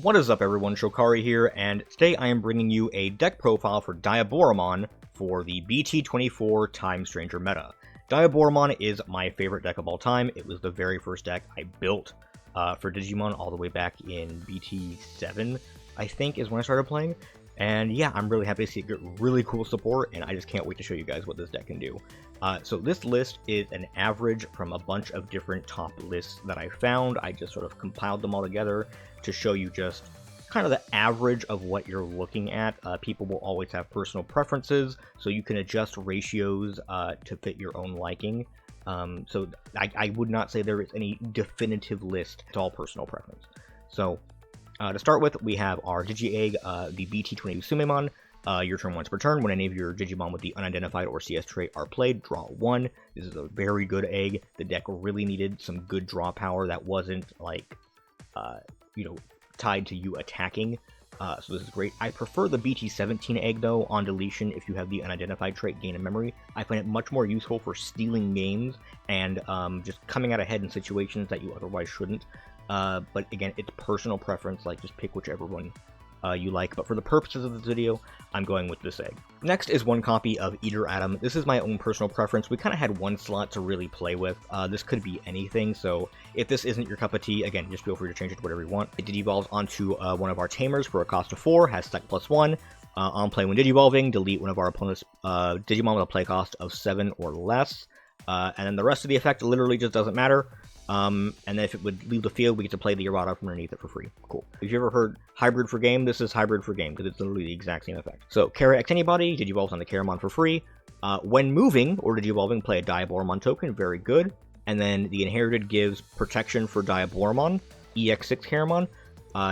What is up everyone, Shocari here, and today I am bringing you a deck profile for Diaboromon for the BT-24 Time Stranger meta. Diaboromon is my favorite deck of all time. It was the very first deck I built for Digimon all the way back in BT7, I think, is when I started playing. And yeah, I'm really happy to see it get really cool support, and I just can't wait to show you guys what this deck can do. So this list is an average from a bunch of different top lists that I found. I just sort of compiled them all together to show you just kind of the average of what you're looking at. People will always have personal preferences, so you can adjust ratios to fit your own liking. So I would not say there is any definitive list. It's all personal preference. So to start with, we have our Digi-Egg, the BT22 Tsumemon. Your turn once per turn. When any of your Digimon with the unidentified or CS trait are played, draw one. This is a very good egg. The deck really needed some good draw power that wasn't like, tied to you attacking. So this is great. I prefer the BT17 egg though on deletion if you have the unidentified trait Gain a Memory. I find it much more useful for stealing games and just coming out ahead in situations that you otherwise shouldn't. But again, it's personal preference, like just pick whichever one you like, but for the purposes of this video, I'm going with this egg. Next is one copy of Eater-Atom. This is my own personal preference. We kind of had one slot to really play with. This could be anything, so if this isn't your cup of tea, again, just feel free to change it to whatever you want. It Digivolves onto one of our Tamers for a cost of 4, has Sec +1. On play when Digivolving, delete one of our opponent's Digimon with a play cost of 7 or less. And then the rest of the effect literally just doesn't matter. And then if it would leave the field, we get to play the Arata from underneath it for free. Cool. If you ever heard hybrid for game, this is hybrid for game, because it's literally the exact same effect. So, X-Antibody, Digivolves on the Keramon for free. When moving, or Digivolving, play a Diaboromon token, very good. And then the Inherited gives protection for Diaboromon, EX6 Keramon.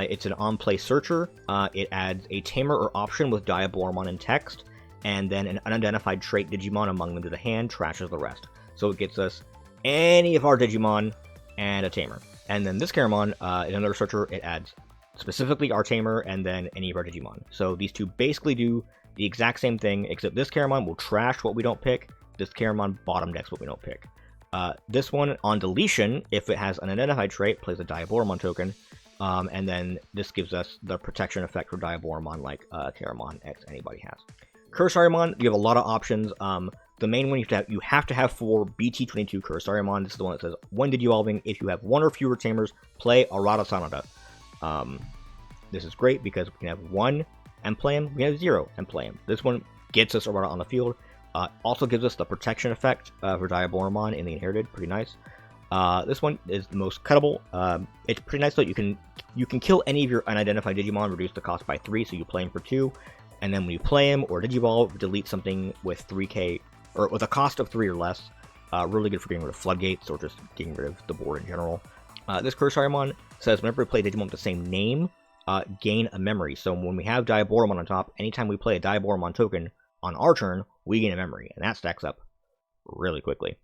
It's an on-play searcher. It adds a Tamer or option with Diaboromon in text, and then an unidentified trait Digimon among them to the hand, trashes the rest. So it gets us any of our Digimon and a Tamer. And then this Keramon, in another searcher, it adds specifically our Tamer and then any of our Digimon. So these two basically do the exact same thing, except this Keramon will trash what we don't pick. This Keramon bottom decks what we don't pick. This one, on deletion, if it has an unidentified trait, plays a Diaboromon token. And then this gives us the protection effect for Diaboromon like Keramon X-Antibody has. Kurisarimon, you have a lot of options. The main one you have to have for BT22 Kurisarimon. This is the one that says, when Digivolving, if you have one or fewer Tamers, play Arata Sanada. This is great because we can have one and play him, we can have 0 and play him. This one gets us Arata on the field. Also gives us the protection effect for Diaboromon in the Inherited, pretty nice. This one is the most cuttable. It's pretty nice though. You can kill any of your unidentified Digimon, reduce the cost by 3, so you play him for 2. And then when you play him or Digivolve, delete something with 3k, or with a cost of 3 or less. Really good for getting rid of floodgates, or just getting rid of the board in general. This Kurisarimon says, whenever we play Digimon with the same name, gain a memory. So when we have Diaboromon on top, anytime we play a Diaboromon token on our turn, we gain a memory, and that stacks up really quickly.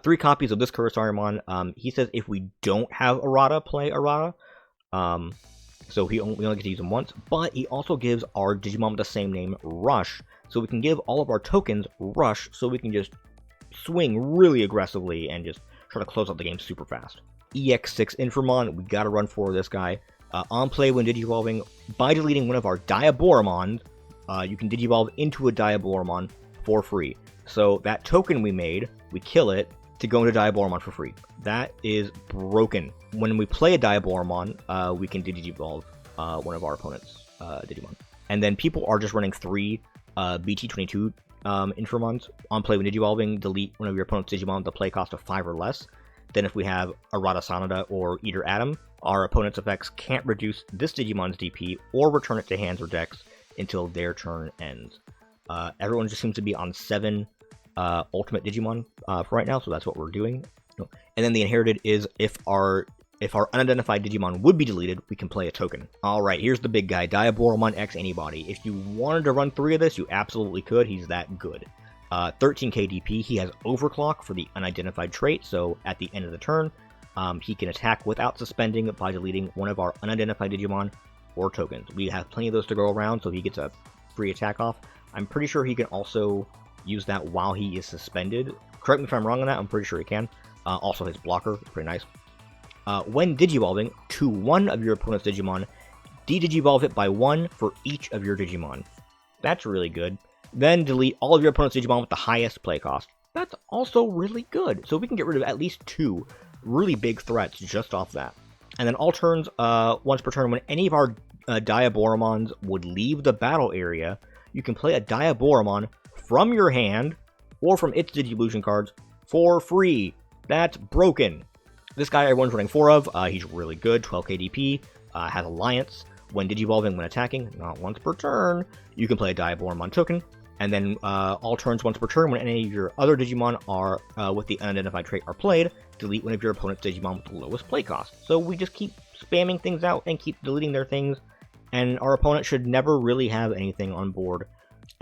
3 copies of this Kurisarimon. He says if we don't have Arata, play Arata. So we only get to use him once, but he also gives our Digimon with the same name Rush, so we can give all of our tokens Rush, so we can just swing really aggressively and just try to close out the game super fast. EX6 Infermon, we gotta run for this guy. On play when Digivolving, by deleting one of our Diaboromon, you can Digivolve into a Diaboromon for free. So that token we made, we kill it to go into Diaboromon for free. That is broken. When we play a Diaboromon, we can Digivolve one of our opponent's Digimon. And then people are just running 3 BT22 Infermons. On play when Digivolving, delete one of your opponent's Digimon with a play cost of 5 or less. Then if we have Arata Sanada or Eater-Atom, our opponent's effects can't reduce this Digimon's DP or return it to hands or decks until their turn ends. Everyone just seems to be on 7 Ultimate Digimon for right now, so that's what we're doing. And then the Inherited is if our unidentified Digimon would be deleted, we can play a token. Alright, here's the big guy, Diaboromon X-Antibody. If you wanted to run 3 of this, you absolutely could. He's that good. 13k DP, he has Overclock for the unidentified trait, so at the end of the turn, he can attack without suspending by deleting one of our unidentified Digimon or tokens. We have plenty of those to go around, so he gets a free attack off. I'm pretty sure he can also use that while he is suspended. Correct me if I'm wrong on that, I'm pretty sure he can. Also his blocker is pretty nice. When Digivolving to one of your opponent's Digimon, de-digivolve it by 1 for each of your Digimon. That's really good. Then delete all of your opponent's Digimon with the highest play cost. That's also really good. So we can get rid of at least 2 really big threats just off that. And then all turns, once per turn, when any of our Diaboromons would leave the battle area, you can play a Diaboromon from your hand or from its Digivolution cards for free. That's broken. This guy everyone's running 4 of. He's really good, 12k DP, has Alliance. When Digivolving, when attacking, not once per turn, you can play a Diaboromon token. And then all turns once per turn, when any of your other Digimon are with the unidentified trait are played, delete one of your opponent's Digimon with the lowest play cost. So we just keep spamming things out and keep deleting their things, and our opponent should never really have anything on board.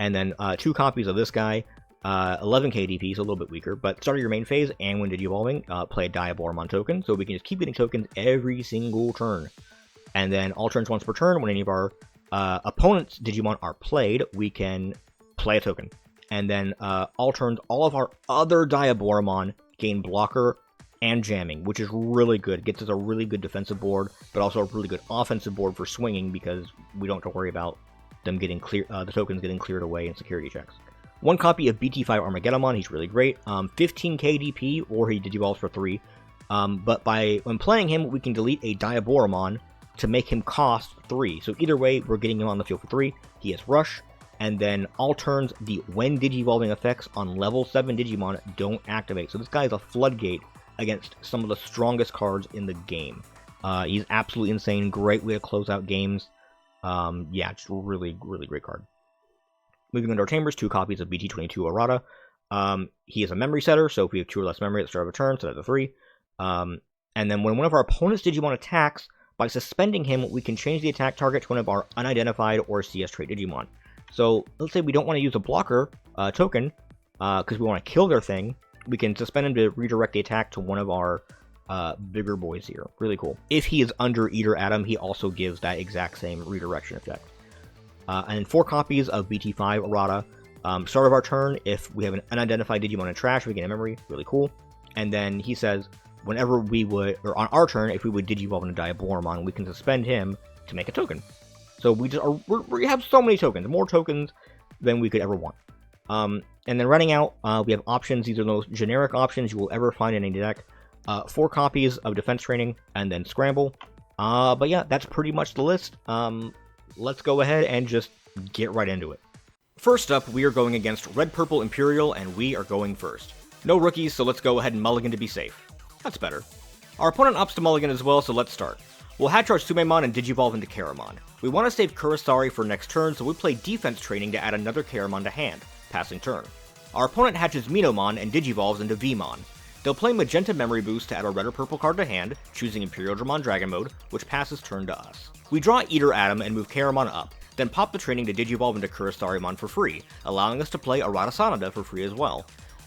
And then 2 copies of this guy, 11k DP, so a little bit weaker, but start of your main phase, and when Digivolving, play a Diaboromon token, so we can just keep getting tokens every single turn. And then all turns once per turn, when any of our opponent's Digimon are played, we can play a token. And then all turns, all of our other Diaboromon gain blocker and jamming, which is really good. Gets us a really good defensive board, but also a really good offensive board for swinging, because we don't have to worry about them getting clear, the tokens getting cleared away in security checks. 1 copy of BT5 Armageddonmon, he's really great. 15k DP, or he Digivolves for 3. But when playing him, we can delete a Diaboromon to make him cost 3. So either way, we're getting him on the field for 3. He has Rush, and then all turns, the when Digivolving effects on level 7 Digimon don't activate. So this guy is a floodgate against some of the strongest cards in the game. He's absolutely insane, great way to close out games. Yeah, just really, really great card. Moving into our chambers, 2 copies of BT22 Arata. He is a memory setter, so if we have 2 or less memory at the start of a turn, so that's a 3. And then when one of our opponent's Digimon attacks, by suspending him, we can change the attack target to one of our unidentified or CS trait Digimon. So let's say we don't want to use a blocker token because we want to kill their thing. We can suspend him to redirect the attack to one of our bigger boys here. Really cool. If he is under Eater Atom, he also gives that exact same redirection effect. And 4 copies of BT5 Arata. Start of our turn, if we have an unidentified Digimon in trash, we gain a memory. Really cool. And then he says, whenever we would, or on our turn, if we would Digivolve into Diaboromon, we can suspend him to make a token. So we just we have so many tokens, more tokens than we could ever want. And then running out, we have options. These are the most generic options you will ever find in any deck. 4 copies of Defense Training, and then Scramble. But yeah, that's pretty much the list. Let's go ahead and just get right into it. First up, we are going against Red Purple Imperial, and we are going first. No rookies, so let's go ahead and mulligan to be safe. That's better. Our opponent opts to mulligan as well, so let's start. We'll hatch our Tsumemon and Digivolve into Keramon. We want to save Kurisari for next turn, so we play Defense Training to add another Keramon to hand, passing turn. Our opponent hatches Medusamon and Digivolves into Vmon. They'll play Magenta Memory Boost to add a red or purple card to hand, choosing Imperialdramon Dragon Mode, which passes turn to us. We draw Eater Atom and move Keramon up, then pop the training to Digivolve into Kurisarimon for free, allowing us to play Arata Sanada for free as well.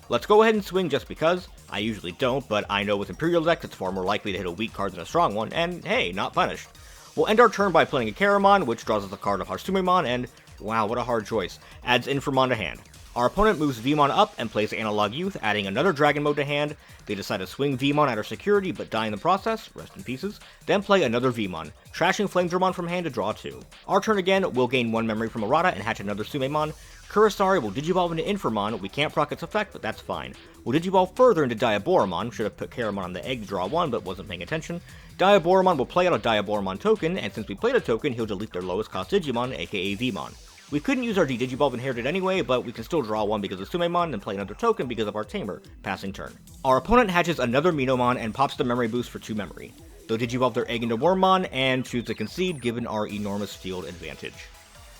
Let's go ahead and swing just because. I usually don't, but I know with Imperial decks it's far more likely to hit a weak card than a strong one, and hey, not punished. We'll end our turn by playing a Keramon, which draws us a card of our Tsumemon, and wow, what a hard choice, adds Infermon to hand. Our opponent moves Vmon up and plays Analog Youth, adding another Dragon Mode to hand. They decide to swing Vmon at our security, but die in the process, rest in pieces, then play another Vmon, trashing Flamedramon from hand to draw 2. Our turn again, we'll gain 1 memory from Arata and hatch another Tsumemon. Kurisari will Digivolve into Infermon. We can't proc its effect, but that's fine. We'll Digivolve further into Diaboromon. Should have put Keramon on the egg to draw 1, but wasn't paying attention. Diaboromon will play out a Diaboromon token, and since we played a token, he'll delete their lowest cost Digimon, aka Vmon. We couldn't use our D-Digivolve inherited anyway, but we can still draw 1 because of Tsumemon and play another token because of our Tamer, passing turn. Our opponent hatches another Medusamon and pops the memory boost for 2 memory. They'll Digivolve their egg into Wormmon and choose to concede given our enormous field advantage.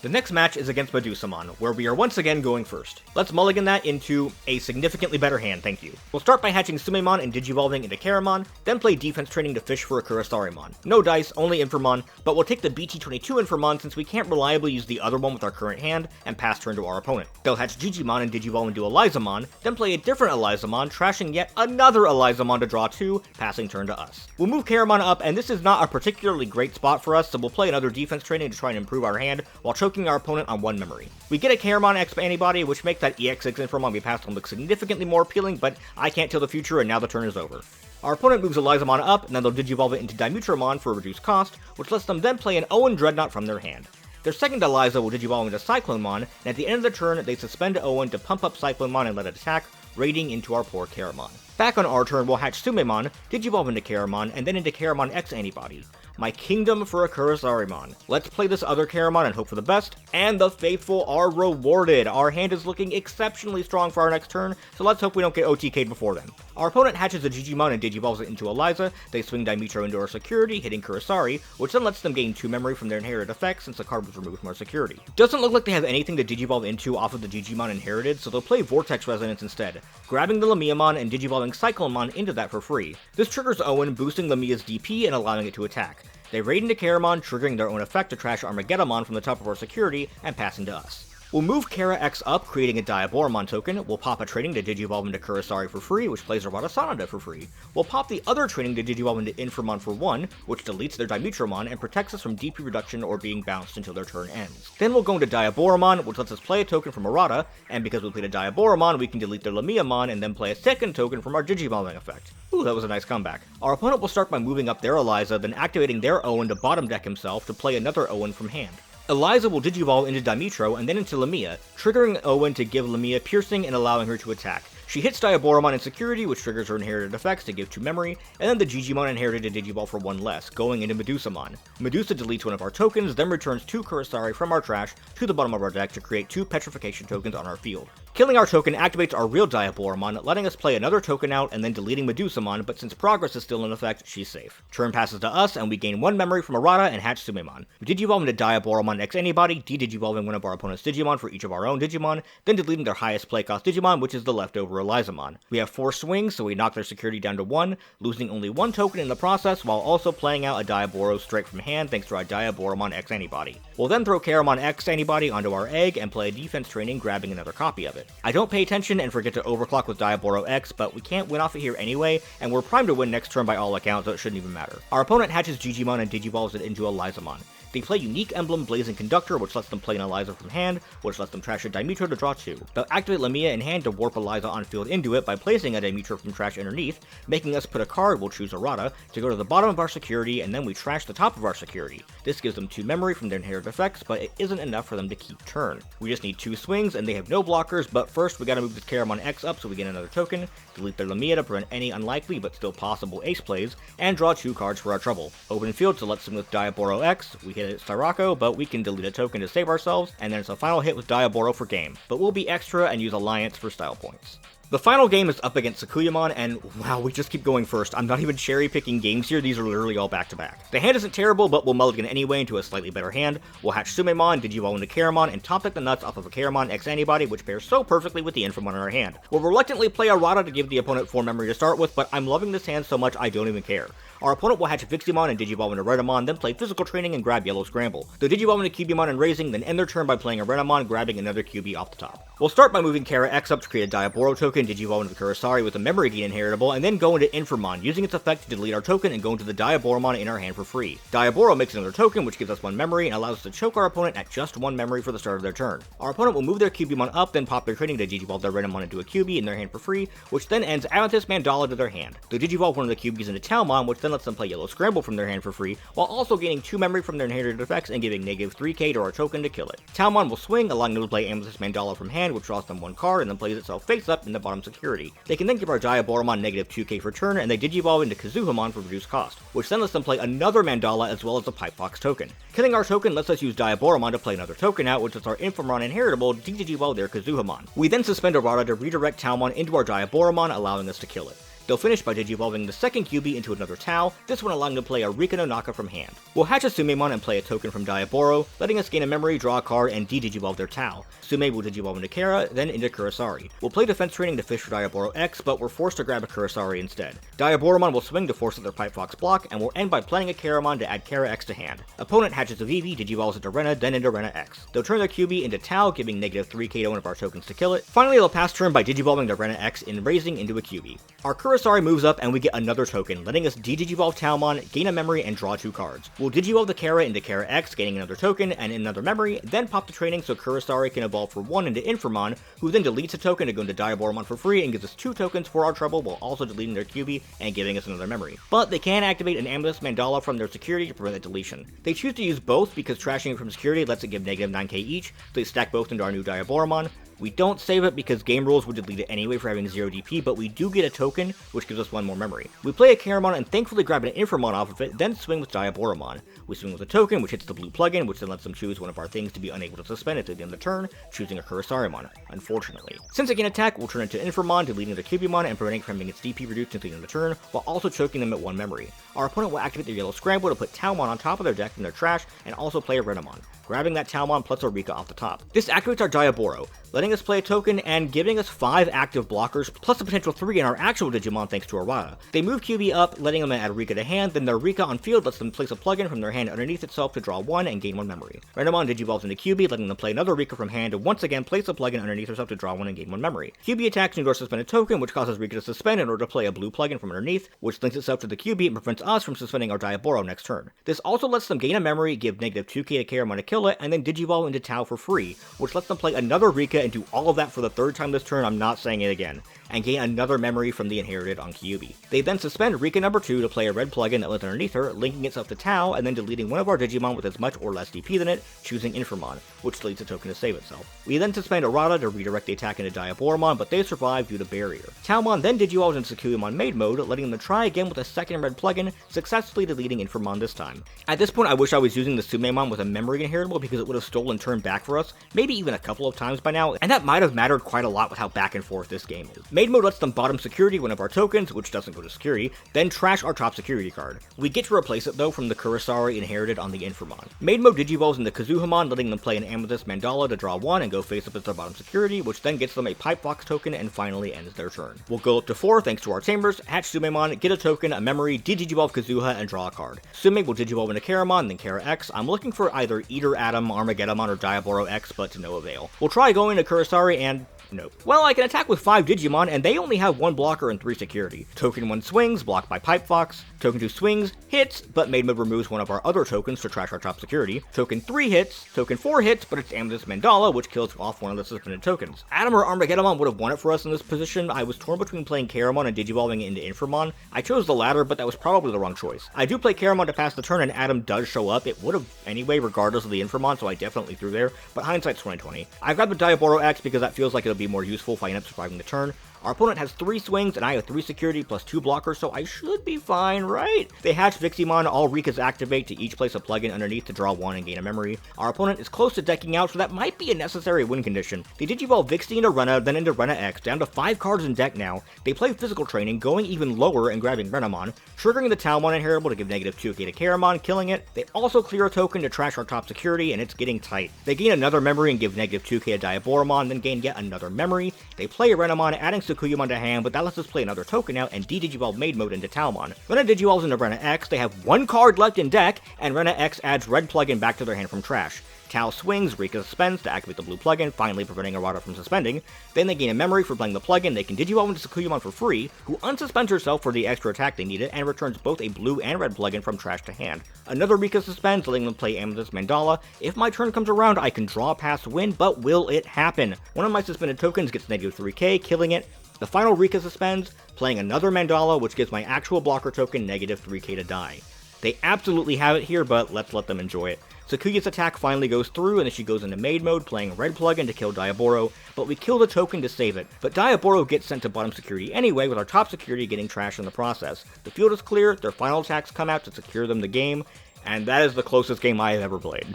The next match is against Medusamon, where we are once again going first. Let's mulligan that into a significantly better hand, thank you. We'll start by hatching Tsumemon and Digivolving into Keramon, then play Defense Training to fish for a Kurisarimon. No dice, only Infermon, but we'll take the BT-22 Infermon since we can't reliably use the other one with our current hand, and pass turn to our opponent. They'll hatch Digimon and Digivolve into Elizamon, then play a different Elizamon, trashing yet another Elizamon to draw 2, passing turn to us. We'll move Keramon up, and this is not a particularly great spot for us, so we'll play another Defense Training to try and improve our hand, while choking our opponent on 1 memory. We get a Keramon X-Antibody, which makes that EX6 Infermon we passed on look significantly more appealing, but I can't tell the future and now the turn is over. Our opponent moves Elizamon up, and then they'll Digivolve it into Diaboromon for a reduced cost, which lets them then play an Owen Dreadnought from their hand. Their second Eliza will Digivolve into Cyclonemon, and at the end of the turn, they suspend Owen to pump up Cyclonemon and let it attack, raiding into our poor Keramon. Back on our turn, we'll hatch Tsumemon, Digivolve into Keramon, and then into Keramon X-Antibody. My kingdom for a Kurisarimon. Let's play this other Keramon and hope for the best, and the faithful are rewarded. Our hand is looking exceptionally strong for our next turn, so let's hope we don't get OTK'd before then. Our opponent hatches a Digimon and Digivolves it into Eliza. They swing Dimetro into our security, hitting Kurisari, which then lets them gain 2 memory from their inherited effects since the card was removed from our security. Doesn't look like they have anything to Digivolve into off of the Digimon inherited, so they'll play Vortex Resonance instead, grabbing the Lamiamon and Digivolving Cyclonemon into that for free. This triggers Owen, boosting Lamia's DP and allowing it to attack. They raid into Keramon, triggering their own effect to trash Armageddonmon from the top of our security and passing to us. We'll move Kara X up, creating a Diaboromon token. We'll pop a training to Digivolve into Kurisari for free, which plays Arata Sanada for free. We'll pop the other training to Digivolve into Infermon for 1, which deletes their Dimetromon and protects us from DP reduction or being bounced until their turn ends. Then we'll go into Diaboromon, which lets us play a token from Arata, and because we played a Diaboromon, we can delete their Lamiamon and then play a second token from our Digivolving effect. Ooh, that was a nice comeback. Our opponent will start by moving up their Eliza, then activating their Owen to bottom deck himself to play another Owen from hand. Eliza will Digivolve into Dimetro and then into Lamia, triggering Owen to give Lamia piercing and allowing her to attack. She hits Diaboromon in security, which triggers her inherited effects to give 2 memory, and then the Digimon inherited to Digivolve for 1 less, going into Medusamon. Medusa deletes one of our tokens, then returns 2 Kurisari from our trash to the bottom of our deck to create 2 petrification tokens on our field. Killing our token activates our real Diaboromon, letting us play another token out and then deleting Medusamon, but since progress is still in effect, she's safe. Turn passes to us, and we gain 1 memory from Arata and hatch Tsumemon. We Digivolve into Diaboromon X-Antibody, de-Digivolving one of our opponent's Digimon for each of our own Digimon, then deleting their highest play cost Digimon, which is the leftover Elizamon. We have 4 swings, so we knock their security down to 1, losing only 1 token in the process, while also playing out a Diaboro straight from hand thanks to our Diaboromon X-Antibody. We'll then throw Keramon X-Antibody onto our egg and play a defense training, grabbing another copy of it. I don't pay attention and forget to overclock with Diaboro X, but we can't win off it here anyway, and we're primed to win next turn by all accounts, so it shouldn't even matter. Our opponent hatches Digimon and Digivolves it into Elizamon. They play Unique Emblem Blazing Conductor, which lets them play an Eliza from hand, which lets them trash a Dimetro to draw 2. They'll activate Lamia in hand to warp Eliza on field into it by placing a Dimetro from trash underneath, making us put a card, we'll choose Arata, to go to the bottom of our security, and then we trash the top of our security. This gives them 2 memory from their inherited effects, but it isn't enough for them to keep turn. We just need 2 swings, and they have no blockers, but first we gotta move this Keramon X up so we get another token, delete their Lamia to prevent any unlikely but still possible ace plays, and draw 2 cards for our trouble. Open field to let them with Diaboro X, we hit it Sirocco, but we can delete a token to save ourselves, and then it's a final hit with Diaboro for game. But we'll be extra and use Alliance for style points. The final game is up against Sakuyamon, and wow, we just keep going first. I'm not even cherry-picking games here, these are literally all back-to-back. The hand isn't terrible, but we'll mulligan anyway into a slightly better hand. We'll hatch Tsumemon, Digivolve into Keramon, and top deck the nuts off of a Keramon X-Antibody, which pairs so perfectly with the Infermon in our hand. We'll reluctantly play Arata to give the opponent 4 memory to start with, but I'm loving this hand so much I don't even care. Our opponent will hatch Viximon and Digivolve into Renamon, then play Physical Training and grab Yellow Scramble. They'll Digivolve into Cubimon and Raising, then end their turn by playing a Renamon, grabbing another QB off the top. We'll start by moving Kara X up to create a Diaboro token, Digivolve into Kurisari with a memory gain inheritable, and then go into Infermon, using its effect to delete our token and go into the Diaboromon in our hand for free. Diaboro makes another token, which gives us 1 memory and allows us to choke our opponent at just 1 memory for the start of their turn. Our opponent will move their Cubimon up, then pop their training to Digivolve their Renamon into a QB in their hand for free, which then ends Amethyst Mandala to their hand. They'll Digivolve one of the QBs into Talmon, which then lets them play Yellow Scramble from their hand for free, while also gaining 2 memory from their inherited effects and giving negative 3k to our token to kill it. Talmon will swing, allowing them to play Amethyst Mandala from hand, which draws them 1 card and then plays itself face up in the bottom security. They can then give our Diaboromon negative 2k for turn, and they Digivolve into Kazuhamon for reduced cost, which then lets them play another Mandala as well as a Pipe Fox token. Killing our token lets us use Diaboromon to play another token out, which is our Infermon inheritable de-Digivolve their Kazuhamon. We then suspend Arata to redirect Talmon into our Diaboromon, allowing us to kill it. They'll finish by Digivolving the second QB into another Tau, this one allowing them to play a Rika no Naka from hand. We'll hatch a Tsumemon and play a token from Diaboro, letting us gain a memory, draw a card, and de-Digivolve their Tau. Tsume will Digivolve into Kara, then into Kurisari. We'll play defense training to fish for Diaboro X, but we're forced to grab a Kurisari instead. Diaboromon will swing to force out their Pipe Fox block, and we'll end by playing a Keramon to add Kara X to hand. Opponent hatches a Vivi, Digivolves into Rena, then into Rena X. They'll turn their QB into Tau, giving negative 3k to one of our tokens to kill it. Finally, they'll pass turn by Digivolving the Rena X and raising into a QB. Our Kurisari moves up and we get another token, letting us de-Digivolve Talmon, gain a memory, and draw 2 cards. We'll Digivolve the Kara into Kara X, gaining another token and another memory, then pop the training so Kurisari can evolve for 1 into Infermon, who then deletes a token to go into Diaboromon for free and gives us 2 tokens for our trouble while also deleting their QB and giving us another memory. But they can activate an Amethyst Mandala from their security to prevent that deletion. They choose to use both because trashing it from security lets it give negative 9k each, so they stack both into our new Diaboromon. We don't save it because game rules would delete it anyway for having 0 DP, but we do get a token, which gives us 1 more memory. We play a Keramon and thankfully grab an Infermon off of it, then swing with Diaboromon. We swing with a token, which hits the blue plugin, which then lets them choose one of our things to be unable to suspend at the end of the turn, choosing a Kurisarimon, unfortunately. Since it can attack, we'll turn it to Infermon, deleting the Cubimon and preventing from having its DP reduced until the end of the turn, while also choking them at 1 memory. Our opponent will activate their yellow scramble to put Talmon on top of their deck from their trash, and also play a Renamon, grabbing that Talmon plus a Rika off the top. This activates our Diaboro, letting us play a token and giving us 5 active blockers, plus a potential 3 in our actual Digimon thanks to Arata. They move QB up, letting them add Rika to hand, then their Rika on field lets them place a plugin from their hand underneath itself to draw 1 and gain 1 memory. Renamon digivolves into QB, letting them play another Rika from hand, and once again place a plugin underneath herself to draw 1 and gain 1 memory. QB attacks and draws suspended token, which causes Rika to suspend in order to play a blue plugin from underneath, which links itself to the QB and prevents us from suspending our Diaboro next turn. This also lets them gain a memory, give negative 2k to Keramon to kill it, and then digivolve into Tau for free, which lets them play another Rika and do all of that for the 3rd time this turn, I'm not saying it again, and gain another memory from the Inherited on Kyubi. They then suspend Rika number 2 to play a red plugin that lives underneath her, linking itself to Tau, and then deleting one of our Digimon with as much or less DP than it, choosing Infermon, which deletes a token to save itself. We then suspend Arata to redirect the attack into Diaboromon, but they survive due to Barrier. Talmon then digivolves into Sakuyamon maid mode, letting them try again with a second red plugin, successfully deleting Infermon this time. At this point, I wish I was using the Tsumemon with a memory inheritable because it would have stolen turn back for us, maybe even a couple of times by now, and that might have mattered quite a lot with how back and forth this game is. Maid mode lets them bottom security one of our tokens, which doesn't go to security, then trash our top security card. We get to replace it though from the Kurisari inherited on the Infermon. Maid mode digivolves into Kazuhamon, letting them play an Amethyst Mandala to draw 1 and go face up as their bottom security, which then gets them a Pipe Box token and finally ends their turn. We'll go up to 4 thanks to our chambers, hatch Tsumemon, get a token, a memory, de-digivolve Kazuha, and draw a card. Tsume will digivolve into Keramon, then Kara X. I'm looking for either Eater Atom, Armageddon, or Diaboro X, but to no avail. We'll try going to Kurisari and nope. Well, I can attack with 5 Digimon, and they only have 1 blocker and 3 security. Token 1 swings, blocked by Pipe Fox. Token 2 swings, hits, but maid mode removes one of our other tokens to trash our top security. Token 3 hits, token 4 hits, but it's Amethyst Mandala, which kills off one of the suspended tokens. Atom or Armageddon would have won it for us in this position. I was torn between playing Keramon and digivolving it into Infermon. I chose the latter, but that was probably the wrong choice. I do play Keramon to pass the turn, and Atom does show up. It would have anyway, regardless of the Infermon, so I definitely threw there, but hindsight's 2020. I grabbed the Diaboro X because that feels like it'll be more useful if I end up surviving the turn. Our opponent has 3 swings, and I have 3 security plus 2 blockers, so I should be fine, right? They hatch Viximon, all Rikas activate to each place a plugin underneath to draw 1 and gain a memory. Our opponent is close to decking out, so that might be a necessary win condition. They digivolve Vixie into Rena, then into Rena X, down to 5 cards in deck now. They play Physical Training, going even lower and grabbing Renamon, triggering the Talmon inheritable to give negative 2k to Keramon, killing it. They also clear a token to trash our top security, and it's getting tight. They gain another memory and give negative 2k to Diaboromon, then gain yet another memory. They play a Renamon, adding Sakuyamon to hand, but that lets us play another token now and de-digivolve maid mode into Talmon. Rena digivolves into Rena X, they have 1 card left in deck, and Rena X adds red plugin back to their hand from trash. Tau swings, Rika suspends to activate the blue plugin, finally preventing Arata from suspending. Then they gain a memory for playing the plugin, they can digivolve into Sakuyamon for free, who unsuspends herself for the extra attack they needed, and returns both a blue and red plugin from trash to hand. Another Rika suspends, letting them play Amethyst Mandala. If my turn comes around, I can draw past win, but will it happen? One of my suspended tokens gets negative 3k, killing it. The final Rika suspends, playing another Mandala, which gives my actual blocker token negative 3k to die. They absolutely have it here, but let's let them enjoy it. Sakuya's attack finally goes through, and then she goes into maid mode, playing red plugin to kill Diaboro, but we kill the token to save it. But Diaboro gets sent to bottom security anyway, with our top security getting trashed in the process. The field is clear, their final attacks come out to secure them the game, and that is the closest game I have ever played.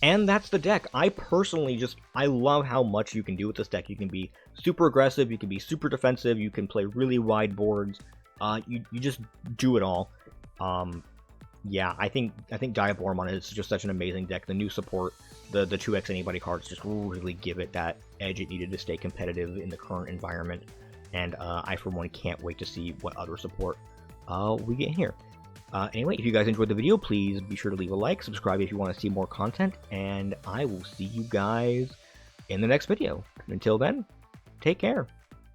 And that's the deck. I personally I love how much you can do with this deck. You can be super aggressive, you can be super defensive, you can play really wide boards. You just do it all. Yeah, I think Diaboromon is just such an amazing deck. The new support, the 2 X-Antibody cards just really give it that edge it needed to stay competitive in the current environment. And I, for one, can't wait to see what other support we get here. Anyway, if you guys enjoyed the video, please be sure to leave a like, subscribe if you want to see more content, and I will see you guys in the next video. Until then, take care.